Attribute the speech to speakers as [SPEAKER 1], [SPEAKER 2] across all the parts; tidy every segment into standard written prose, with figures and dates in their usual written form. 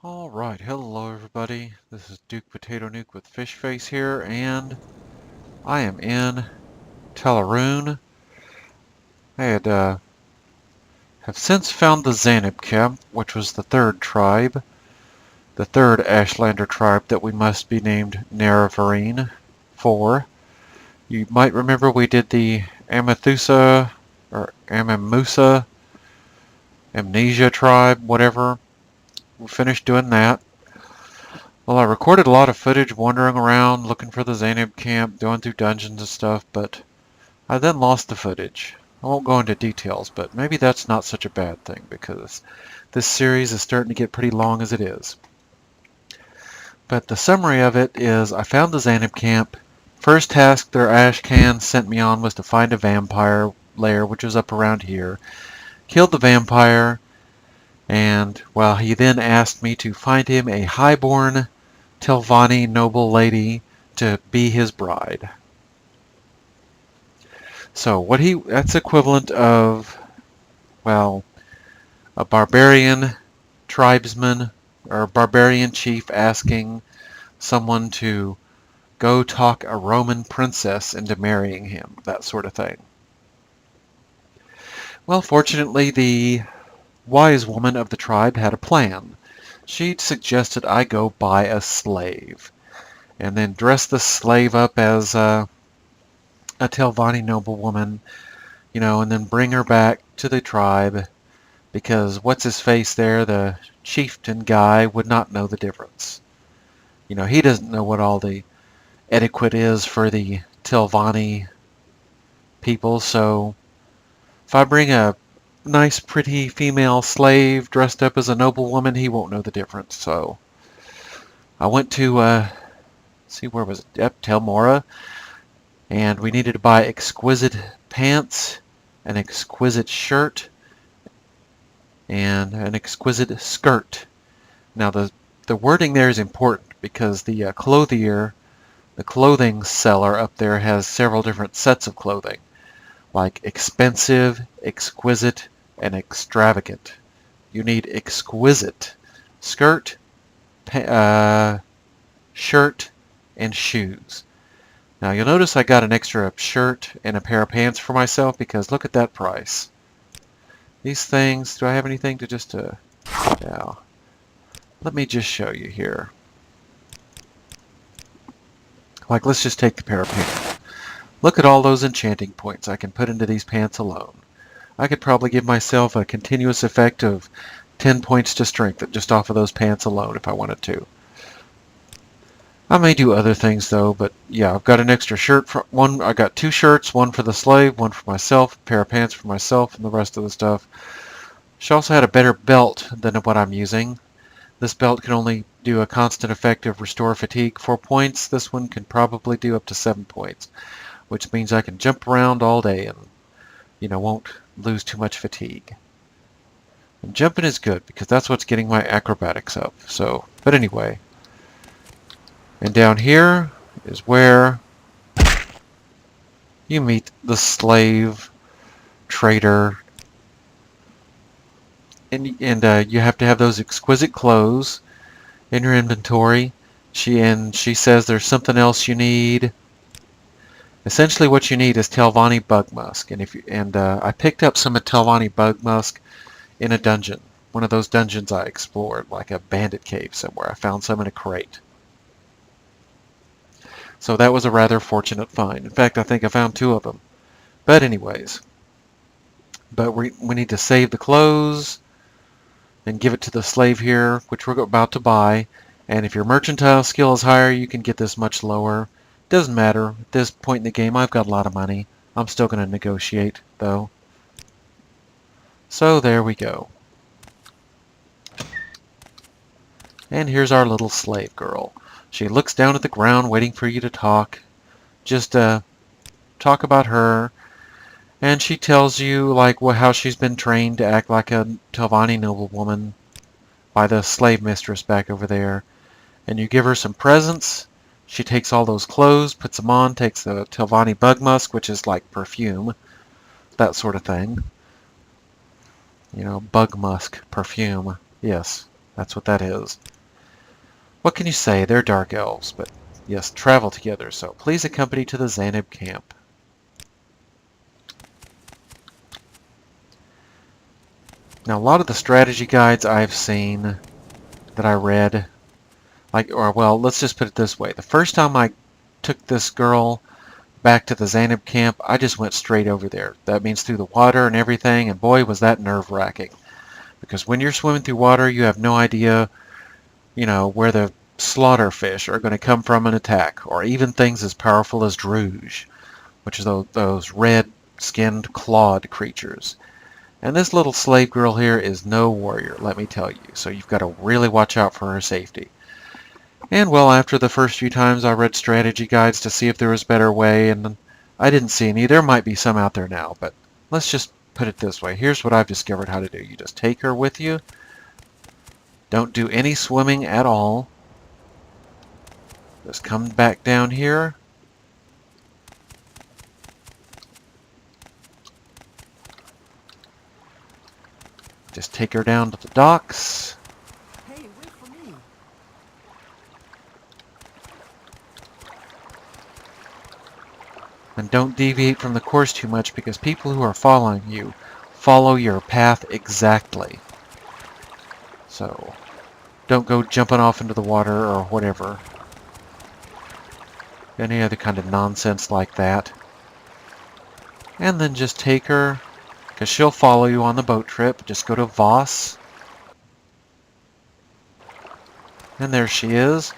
[SPEAKER 1] Alright, hello everybody. This is Duke Potato Nuke with Fish Face here, and I am in Teleroon. I have since found the Zainab camp, which was the third tribe, the third Ashlander tribe that we must be named Nerevarine for. You might remember we did the Amethusa, or Amamusa, Amnesia tribe, whatever. We finished doing that. Well, I recorded a lot of footage wandering around, looking for the Zainab camp, going through dungeons and stuff, but I then lost the footage. I won't go into details, but maybe that's not such a bad thing, because this series is starting to get pretty long as it is. But the summary of it is, I found the Zainab camp. First task their ash can sent me on was to find a vampire lair, which was up around here. Killed the vampire, and, well, he then asked me to find him a highborn Telvanni noble lady to be his bride. So that's equivalent of, well, a barbarian tribesman or a barbarian chief asking someone to go talk a Roman princess into marrying him, that sort of thing. Well, fortunately, the wise woman of the tribe had a plan. She suggested I go buy a slave, and then dress the slave up as a Telvanni noblewoman, and then bring her back to the tribe, because what's-his-face there, the chieftain guy, would not know the difference. He doesn't know what all the etiquette is for the Telvanni people, so if I bring a nice, pretty female slave dressed up as a noblewoman, he won't know the difference. So I went to, see, where was it? Yep, Tel Mora. And we needed to buy exquisite pants, an exquisite shirt, and an exquisite skirt. Now the wording there is important because the clothing seller up there has several different sets of clothing, like expensive, exquisite, and extravagant. You need exquisite skirt, shirt, and shoes. Now you'll notice I got an extra shirt and a pair of pants for myself because look at that price. These things, do I have anything to just, yeah. Let me just show you here. Like, let's just take the pair of pants. Look at all those enchanting points I can put into these pants alone. I could probably give myself a continuous effect of 10 points to strength just off of those pants alone if I wanted to. I may do other things though, but yeah, I've got an extra shirt. I got two shirts, one for the slave, one for myself, a pair of pants for myself, and the rest of the stuff. She also had a better belt than what I'm using. This belt can only do a constant effect of restore fatigue 4 points. This one can probably do up to 7 points, which means I can jump around all day and, won't lose too much fatigue. And jumping is good because that's what's getting my acrobatics up. So, but anyway. And down here is where you meet the slave trader. And you have to have those exquisite clothes in your inventory. She says there's something else you need. Essentially what you need is Telvanni bug musk. And I picked up some of Telvanni bug musk in a dungeon. One of those dungeons I explored, like a bandit cave somewhere. I found some in a crate. So that was a rather fortunate find. In fact, I think I found 2 of them. But anyways. But we need to save the clothes and give it to the slave here, which we're about to buy. And if your mercantile skill is higher, you can get this much lower. Doesn't matter. At this point in the game, I've got a lot of money. I'm still going to negotiate, though. So there we go. And here's our little slave girl. She looks down at the ground waiting for you to talk. Just talk about her. And she tells you like how she's been trained to act like a Telvanni noblewoman by the slave mistress back over there. And you give her some presents. She takes all those clothes, puts them on, takes the Telvanni bug musk, which is like perfume. That sort of thing. Bug musk, perfume. Yes, That's what that is. What can you say? They're dark elves, but yes, travel together, so please accompany to the Zainab camp. Now, a lot of the strategy guides I've seen that I read, well, let's just put it this way. The first time I took this girl back to the Zainab camp, I just went straight over there. That means through the water and everything, and boy, was that nerve-wracking. Because when you're swimming through water, you have no idea, where the slaughterfish are going to come from and attack, or even things as powerful as Druge, which is those red-skinned, clawed creatures. And this little slave girl here is no warrior, let me tell you, so you've got to really watch out for her safety. And, well, after the first few times I read strategy guides to see if there was a better way, and I didn't see any. There might be some out there now, but let's just put it this way. Here's what I've discovered how to do. You just take her with you. Don't do any swimming at all. Just come back down here. Just take her down to the docks.
[SPEAKER 2] Hey, wait for me.
[SPEAKER 1] And don't deviate from the course too much, because people who are following you follow your path exactly. So don't go jumping off into the water or whatever. Any other kind of nonsense like that. And then just take her, because she'll follow you on the boat trip. Just go to Voss. And there she is.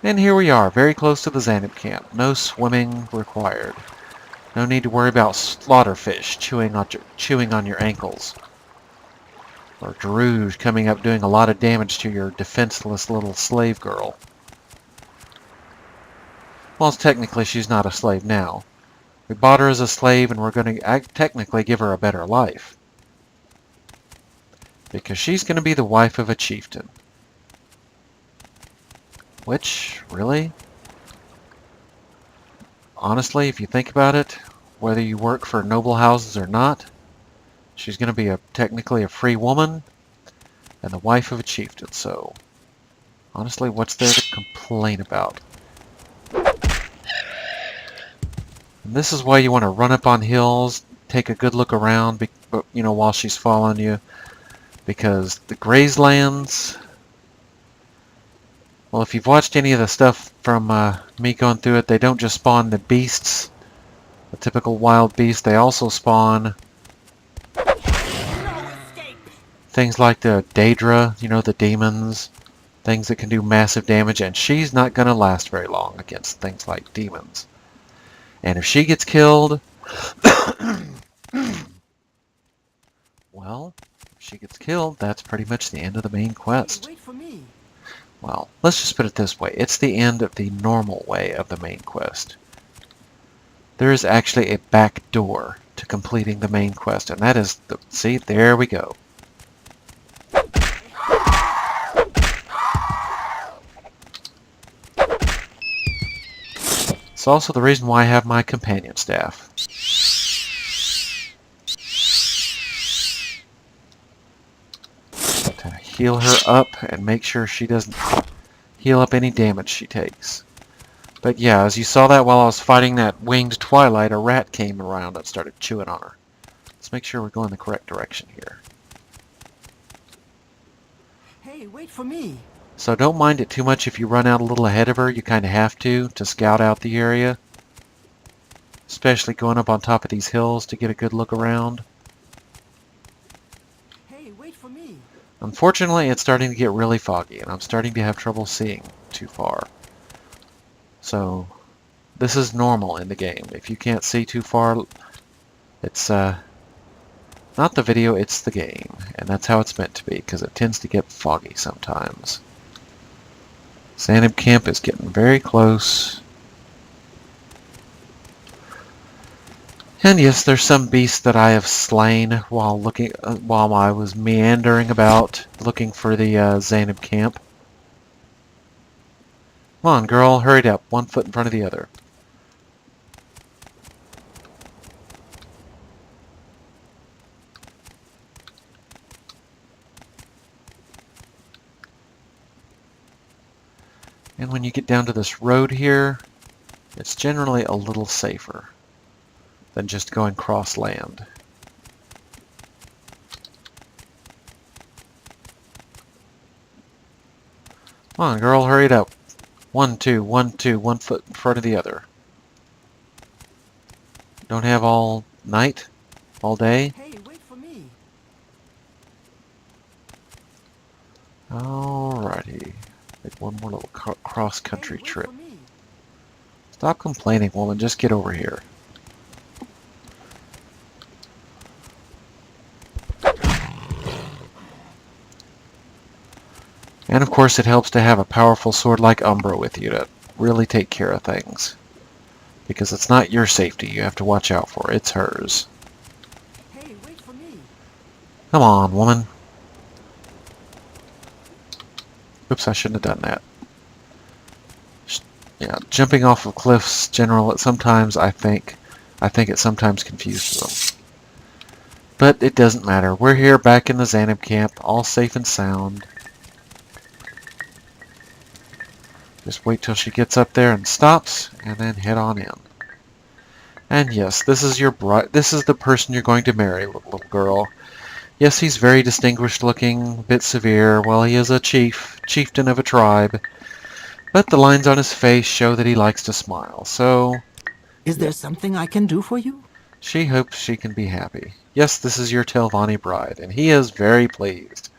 [SPEAKER 1] And here we are, very close to the Zainab camp. No swimming required. No need to worry about slaughterfish chewing on your ankles. Or Druge coming up doing a lot of damage to your defenseless little slave girl. Well, technically she's not a slave now. We bought her as a slave, and we're going to technically give her a better life. Because she's going to be the wife of a chieftain. Which, really? Honestly, if you think about it, whether you work for noble houses or not, she's going to be technically a free woman and the wife of a chieftain, so honestly, what's there to complain about? And this is why you want to run up on hills, take a good look around, while she's following you, because the grazelands, well, if you've watched any of the stuff from me going through it, they don't just spawn the beasts, the typical wild beast. They also spawn things like the Daedra, the demons, things that can do massive damage, and she's not going to last very long against things like demons. And if she gets killed, well, if she gets killed, that's pretty much the end of the main quest.
[SPEAKER 2] Hey, wait for me.
[SPEAKER 1] Well, let's just put it this way. It's the end of the normal way of the main quest. There is actually a back door to completing the main quest, and that is see, there we go. It's also the reason why I have my companion staff. To heal her up and make sure she doesn't heal up any damage she takes. But yeah, as you saw that while I was fighting that winged twilight, a rat came around and started chewing on her. Let's make sure we're going the correct direction here.
[SPEAKER 2] Hey, wait for me.
[SPEAKER 1] So don't mind it too much if you run out a little ahead of her. You kind of have to scout out the area. Especially going up on top of these hills to get a good look around.
[SPEAKER 2] Hey, wait for me.
[SPEAKER 1] Unfortunately, it's starting to get really foggy, and I'm starting to have trouble seeing too far. So, this is normal in the game. If you can't see too far, it's not the video, it's the game. And that's how it's meant to be, because it tends to get foggy sometimes. Zainab camp is getting very close. And yes, there's some beasts that I have slain while I was meandering about looking for the Zainab camp. Come on, girl, hurry up. One foot in front of the other. And when you get down to this road here, it's generally a little safer than just going cross land. Come on, girl, hurry it up. 1, 2, 1, 2, 1 foot in front of the other. Don't have all night, all day.
[SPEAKER 2] Hey, wait for me.
[SPEAKER 1] Alrighty. Make one more little cross-country
[SPEAKER 2] Hey, wait
[SPEAKER 1] trip.
[SPEAKER 2] for me.
[SPEAKER 1] Stop complaining, woman. Just get over here. And of course it helps to have a powerful sword like Umbra with you to really take care of things. Because it's not your safety you have to watch out for, it's hers.
[SPEAKER 2] Hey, wait for me.
[SPEAKER 1] Come on, woman. Oops, I shouldn't have done that. Yeah, jumping off of cliffs, sometimes I think it sometimes confuses them. But it doesn't matter. We're here back in the Zainab camp, all safe and sound. Just wait till she gets up there and stops, and then head on in. And yes, this is your bride. This is the person you're going to marry, little girl. Yes, he's very distinguished looking, a bit severe. Well, he is a chieftain of a tribe. But the lines on his face show that he likes to smile, so
[SPEAKER 2] Is there something I can do for you?
[SPEAKER 1] she hopes she can be happy. Yes, this is your Telvanni bride, and he is very pleased.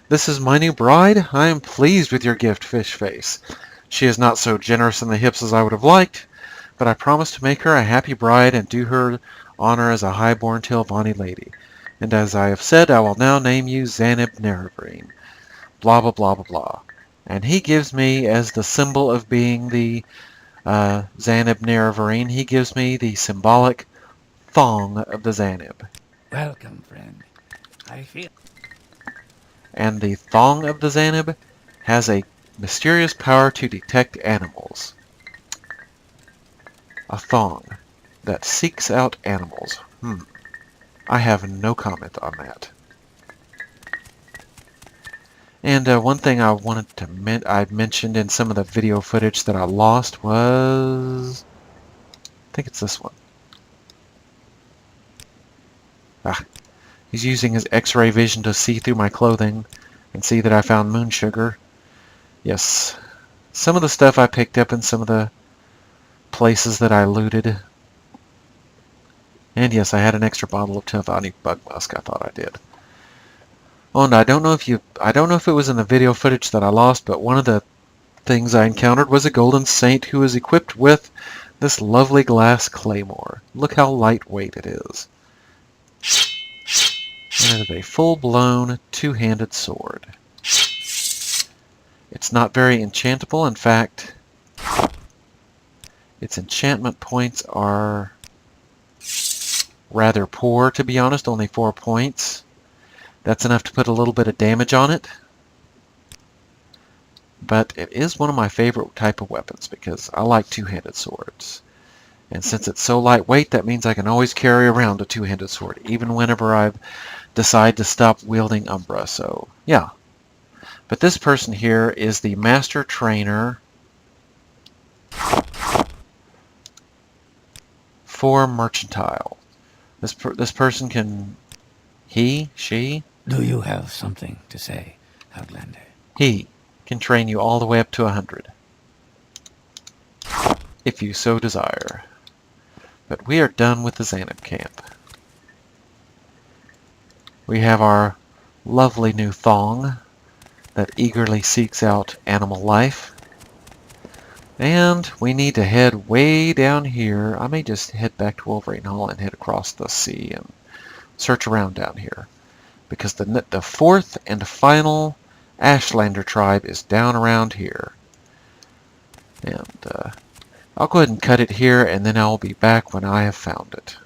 [SPEAKER 1] This is my new bride. I am pleased with your gift, Fishface. She is not so generous in the hips as I would have liked, but I promise to make her a happy bride and do her honor as a high-born Telvanni lady. And as I have said, I will now name you Zainab Nerevarine. Blah, blah, blah, blah, blah. And he gives me, as the symbol of being the Zainab Nerevarine, he gives me the symbolic thong of the Zainab.
[SPEAKER 3] Welcome, friend. I feel...
[SPEAKER 1] And the thong of the Zainab has a mysterious power to detect animals. A thong that seeks out animals. I have no comment on that. And one thing I wanted to I mentioned in some of the video footage that I lost was... I think it's this one. He's using his X-ray vision to see through my clothing and see that I found moon sugar. Yes, some of the stuff I picked up in some of the places that I looted. And yes, I had an extra bottle of Telvanni bug musk. I thought I did. Oh, and I don't know if it was in the video footage that I lost, but one of the things I encountered was a golden saint who is equipped with this lovely glass claymore. Look how lightweight it is. And it is a full-blown two-handed sword. It's not very enchantable. In fact, its enchantment points are rather poor, to be honest. Only 4 points. That's enough to put a little bit of damage on it. But it is one of my favorite type of weapons because I like two-handed swords. And since it's so lightweight, that means I can always carry around a two-handed sword, even whenever I decide to stop wielding Umbra. So, yeah. But this person here is the master trainer for Mercantile. This person can... She...
[SPEAKER 3] Do you have something to say, Outlander?
[SPEAKER 1] He can train you all the way up to 100. If you so desire. But we are done with the Zainab camp. We have our lovely new thong that eagerly seeks out animal life. And we need to head way down here. I may just head back to Wolverine Hall and head across the sea and search around down here. Because the fourth and final Ashlander tribe is down around here. And I'll go ahead and cut it here, and then I'll be back when I have found it.